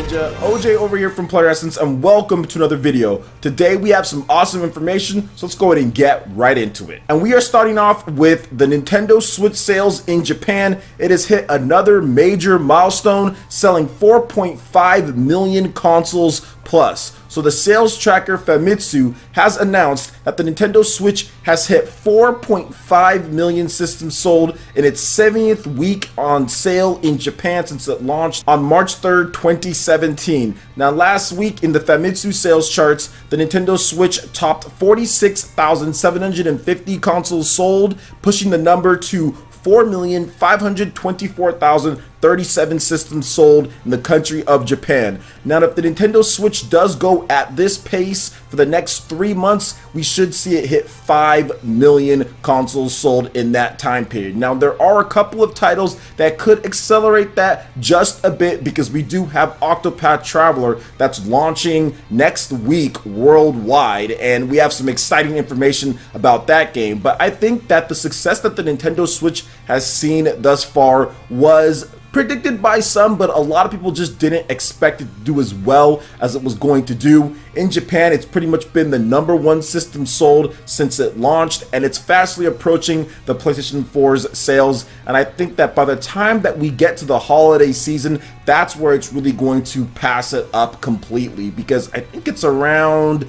Ninja, OJ over here from Player Essence, and welcome to another video. Today we have some awesome information, so let's go ahead and get right into it. And we are starting off with the Nintendo Switch sales in Japan. It has hit another major milestone, selling 4.5 million consoles plus. So the sales tracker Famitsu has announced that the Nintendo Switch has hit 4.5 million systems sold in its 70th week on sale in Japan since it launched on March 3rd, 2017. Now last week in the Famitsu sales charts, the Nintendo Switch topped 46,750 consoles sold, pushing the number to 4,524,037 systems sold in the country of Japan. Now, if the Nintendo Switch does go at this pace for the next 3 months, we should see it hit 5 million consoles sold in that time period. Now, there are a couple of titles that could accelerate that just a bit because we do have Octopath Traveler that's launching next week worldwide, and we have some exciting information about that game. But I think that the success that the Nintendo Switch has seen thus far was predicted by some, but a lot of people just didn't expect it to do as well as it was going to do. In Japan, it's pretty much been the #1 system sold since it launched, and it's fastly approaching the PlayStation 4's sales. And I think that by the time that we get to the holiday season, that's where it's really going to pass it up completely, because I think it's around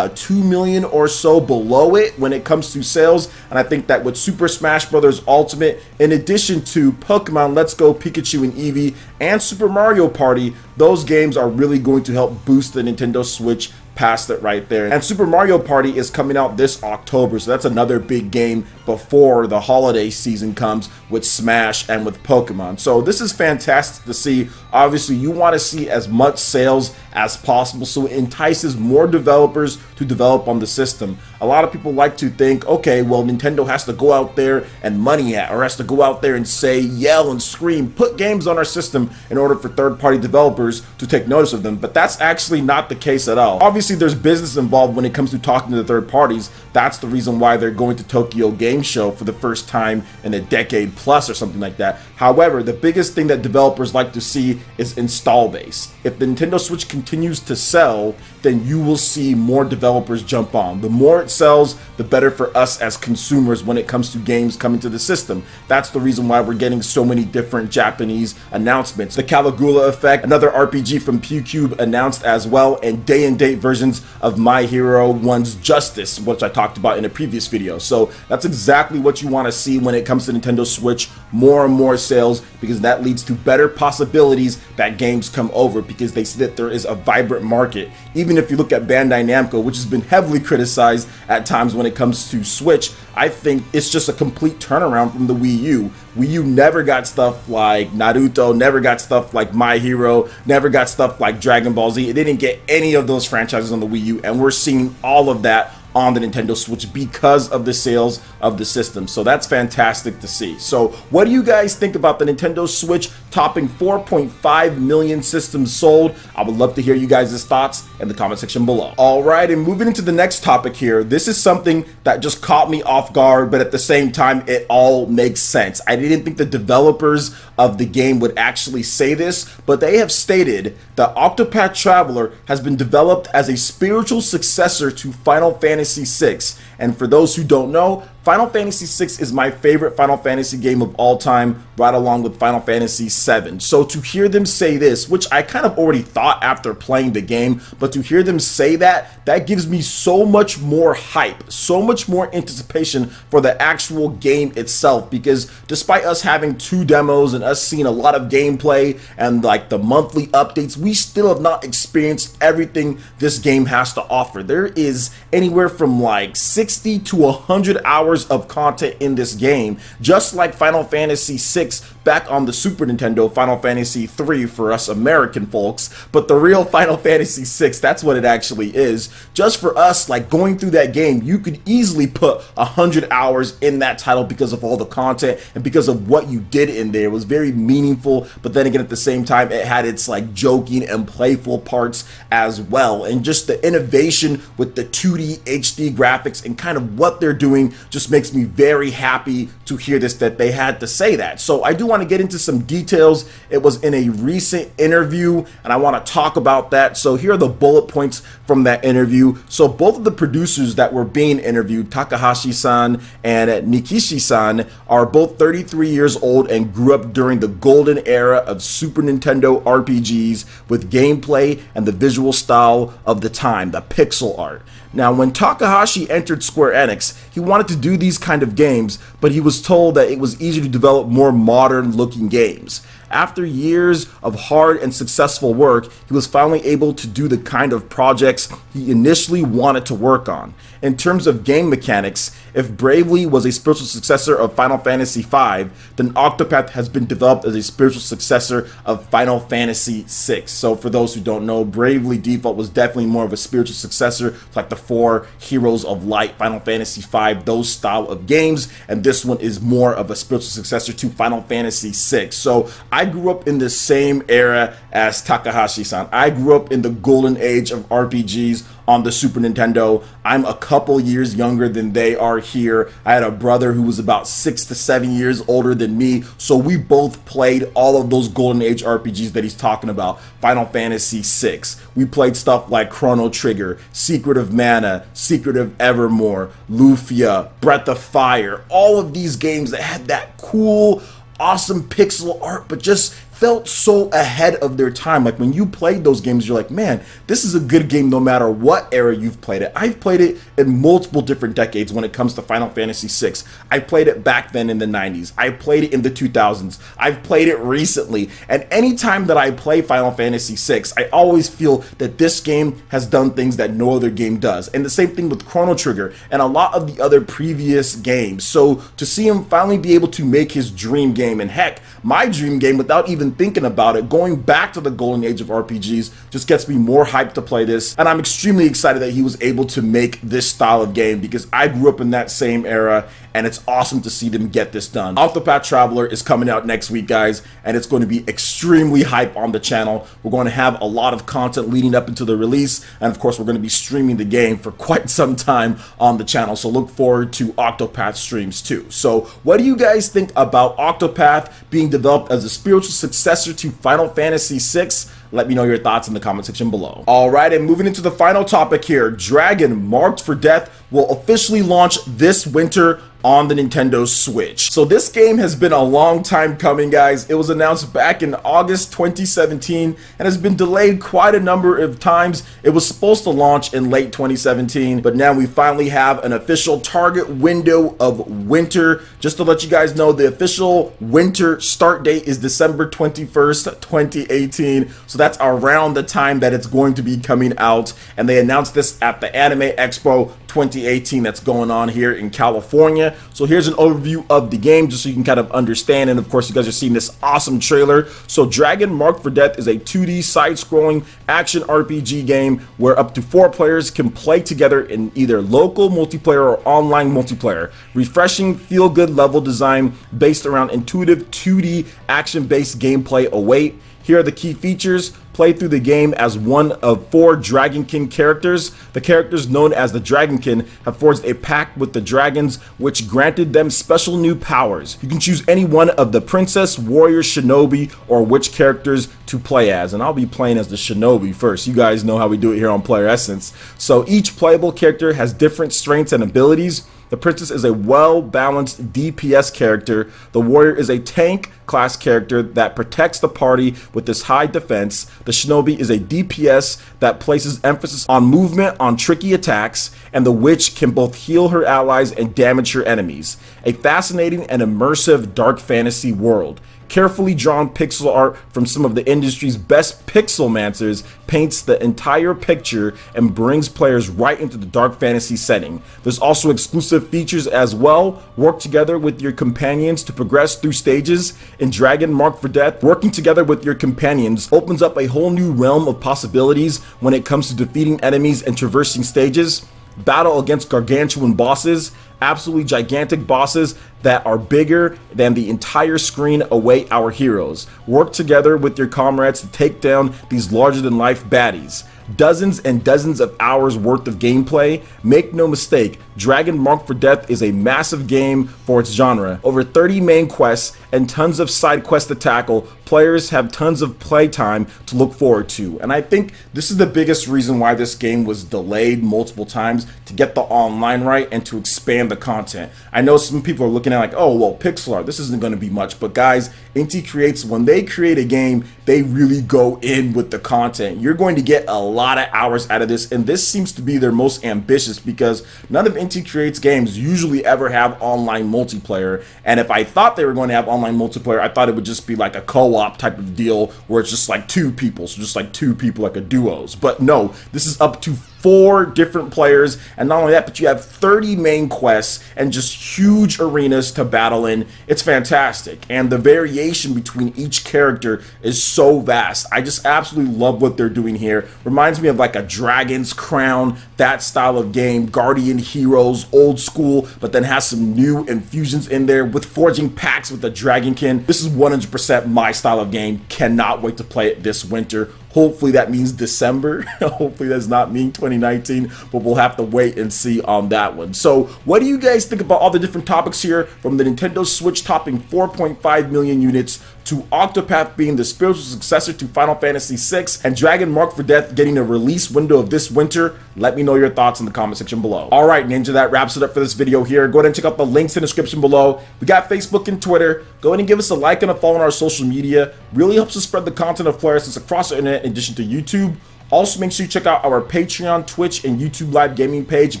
2 million or so below it when it comes to sales. And I think that with Super Smash Bros. Ultimate, in addition to Pokemon Let's Go Pikachu and Eevee and Super Mario Party, those games are really going to help boost the Nintendo Switch past it right there. And Super Mario Party is coming out this October, so that's another big game before the holiday season comes with Smash and with Pokemon. So this is fantastic to see. Obviously, you want to see as much sales as possible, so it entices more developers to develop on the system. A lot of people like to think, okay, well, Nintendo has to go out there and money at, or has to go out there and say, yell and scream, put games on our system in order for third-party developers to take notice of them. But that's actually not the case at all. Obviously, there's business involved when it comes to talking to the third parties. That's the reason why they're going to Tokyo Game Show for the first time in a decade plus or something like that. However, the biggest thing that developers like to see is install base. If the Nintendo Switch continues to sell, then you will see more developers jump on. The more it sells, the better for us as consumers when it comes to games coming to the system. That's the reason why we're getting so many different Japanese announcements. The Caligula Effect, another RPG from PewCube, announced as well, and day-and-date versions of My Hero 1's Justice, which I talked about in a previous video. So that's exactly what you want to see when it comes to Nintendo Switch. More and more sales, because that leads to better possibilities that games come over, because they see that there is a vibrant market. Even if you look at Bandai Namco, which has been heavily criticized at times when it comes to Switch, I think it's just a complete turnaround from the Wii U. Wii U never got stuff like Naruto, never got stuff like My Hero, never got stuff like Dragon Ball Z. It didn't get any of those franchises on the Wii U, and we're seeing all of that on the Nintendo Switch because of the sales of the system. So that's fantastic to see. So what do you guys think about the Nintendo Switch topping 4.5 million systems sold? I would love to hear you guys' thoughts in the comment section below. All right, and moving into the next topic here, this is something that just caught me off guard, but at the same time, it all makes sense. I didn't think the developers of the game would actually say this, but they have stated that Octopath Traveler has been developed as a spiritual successor to Final Fantasy VI. And for those who don't know, Final Fantasy VI is my favorite Final Fantasy game of all time, right along with Final Fantasy VII. So to hear them say this, which I kind of already thought after playing the game, but to hear them say that, that gives me so much more hype, so much more anticipation for the actual game itself, because despite us having 2 demos and us seeing a lot of gameplay and like the monthly updates, we still have not experienced everything this game has to offer. There is anywhere from like 60 to 100 hours of content in this game, just like Final Fantasy VI back on the Super Nintendo, Final Fantasy III for us American folks, but the real Final Fantasy VI, that's what it actually is. Just for us, like going through that game, you could easily put 100 hours in that title because of all the content and because of what you did in there. It was very meaningful, but then again, at the same time, it had its like joking and playful parts as well. And just the innovation with the 2D HD graphics and kind of what they're doing just just makes me very happy to hear this, that they had to say that. So I do want to get into some details. It was in a recent interview, and I want to talk about that. So here are the bullet points from that interview. So both of the producers that were being interviewed, Takahashi-san and Nikishi-san, are both 33 years old and grew up during the golden era of Super Nintendo RPGs with gameplay and the visual style of the time, the pixel art. Now, when Takahashi entered Square Enix, he wanted to do these kind of games, but he was told that it was easier to develop more modern looking games. After years of hard and successful work, he was finally able to do the kind of projects he initially wanted to work on. In terms of game mechanics, if Bravely was a spiritual successor of Final Fantasy V, then Octopath has been developed as a spiritual successor of Final Fantasy VI. So for those who don't know, Bravely Default was definitely more of a spiritual successor to like the 4 Heroes of Light, Final Fantasy V, those style of games, and this one is more of a spiritual successor to Final Fantasy VI. So I grew up in the same era as Takahashi-san. I grew up in the golden age of RPGs on the Super Nintendo. I'm a couple years younger than they are here. I had a brother who was about 6 to 7 years older than me, so we both played all of those golden age RPGs that he's talking about. Final Fantasy VI. We played stuff like Chrono Trigger, Secret of Mana, Secret of Evermore, Lufia, Breath of Fire, all of these games that had that cool, awesome pixel art, but just felt so ahead of their time. Like when you played those games, you're like, man, this is a good game no matter what era you've played it. I've played it in multiple different decades when it comes to Final Fantasy VI. I played it back then in the 90s. I played it in the 2000s. I've played it recently. And anytime that I play Final Fantasy VI, I always feel that this game has done things that no other game does. And the same thing with Chrono Trigger and a lot of the other previous games. So to see him finally be able to make his dream game, and heck, my dream game without even thinking about it, going back to the golden age of RPGs, just gets me more hyped to play this. And I'm extremely excited that he was able to make this style of game because I grew up in that same era, and it's awesome to see them get this done. Octopath Traveler is coming out next week, guys, and it's going to be extremely hype on the channel. We're going to have a lot of content leading up into the release, and of course we're going to be streaming the game for quite some time on the channel, so look forward to Octopath streams too. So what do you guys think about Octopath being developed as a spiritual successor to Final Fantasy VI? Let me know your thoughts in the comment section below. Alright, and moving into the final topic here, Dragon Marked for Death will officially launch this winter on the Nintendo Switch. So this game has been a long time coming, guys. It was announced back in August 2017 and has been delayed quite a number of times. It was supposed to launch in late 2017, but now we finally have an official target window of winter. Just to let you guys know, the official winter start date is December 21st, 2018. So that's around the time that it's going to be coming out. And they announced this at the Anime Expo 2018 that's going on here in California. So here's an overview of the game just so you can kind of understand, and of course you guys are seeing this awesome trailer. So Dragon Marked for Death is a 2D side-scrolling action RPG game where up to 4 players can play together in either local multiplayer or online multiplayer. Refreshing feel-good level design based around intuitive 2D action-based gameplay await. Here are the key features. Play through the game as one of 4 Dragonkin characters. The characters known as the Dragonkin have forged a pact with the dragons, which granted them special new powers. You can choose any one of the princess, warrior, shinobi, or witch characters to play as. And I'll be playing as the shinobi first. You guys know how we do it here on Player Essence. So each playable character has different strengths and abilities. The princess is a well-balanced DPS character. The warrior is a tank class character that protects the party with this high defense. The shinobi is a DPS that places emphasis on movement on tricky attacks, and the witch can both heal her allies and damage her enemies. A fascinating and immersive dark fantasy world. Carefully drawn pixel art from some of the industry's best pixelmancers paints the entire picture and brings players right into the dark fantasy setting. There's also exclusive features as well. Work together with your companions to progress through stages. In Dragon Marked for Death, working together with your companions opens up a whole new realm of possibilities when it comes to defeating enemies and traversing stages. Battle against gargantuan bosses, absolutely gigantic bosses that are bigger than the entire screen await our heroes. Work together with your comrades to take down these larger than life baddies. dozens and dozens of hours worth of gameplay. Make no mistake, Dragon Marked for Death is a massive game for its genre. Over 30 main quests and tons of side quests to tackle, players have tons of playtime to look forward to. And I think this is the biggest reason why this game was delayed multiple times, to get the online right and to expand the content. I know some people are looking at like, oh, well, pixel art, this isn't going to be much. But guys, Inti Creates, when they create a game, they really go in with the content. You're going to get a lot of hours out of this, and this seems to be their most ambitious, because none of Inti Creates games usually ever have online multiplayer. And if I thought they were going to have online multiplayer, I thought it would just be like a co-op type of deal where it's just like 2 people, so just like 2 people, like a duos. But no, this is up to 4 different players, and not only that, but you have 30 main quests and just huge arenas to battle in. It's fantastic, and the variation between each character is so vast. I just absolutely love what they're doing here. Reminds me of like a Dragon's Crown, that style of game, Guardian Heroes, old school, but then has some new infusions in there with forging packs with the Dragonkin. This is 100% my style of game. Cannot wait to play it this winter. Hopefully that means December. Hopefully that does not mean 2019, but we'll have to wait and see on that one. So what do you guys think about all the different topics here, from the Nintendo Switch topping 4.5 million units, to Octopath being the spiritual successor to Final Fantasy VI, and Dragon Marked for Death getting a release window of this winter? Let me know your thoughts in the comment section below. Alright Ninja, that wraps it up for this video here. Go ahead and check out the links in the description below. We got Facebook and Twitter. Go ahead and give us a like and a follow on our social media. Really helps us spread the content of Player Essence across the internet in addition to YouTube. Also, make sure you check out our Patreon, Twitch, and YouTube live gaming page and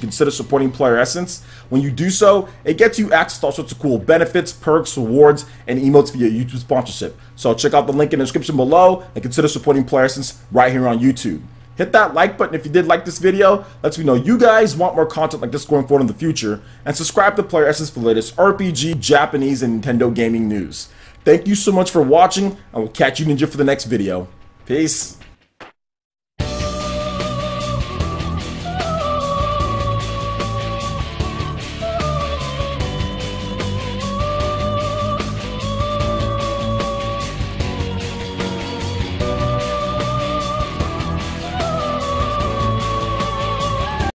consider supporting Player Essence. When you do so, it gets you access to all sorts of cool benefits, perks, rewards, and emotes via YouTube sponsorship. So check out the link in the description below and consider supporting Player Essence right here on YouTube. Hit that like button if you did like this video. Lets me know you guys want more content like this going forward in the future. And subscribe to Player Essence for the latest RPG, Japanese, and Nintendo gaming news. Thank you so much for watching, and we'll catch you Ninja for the next video. Peace.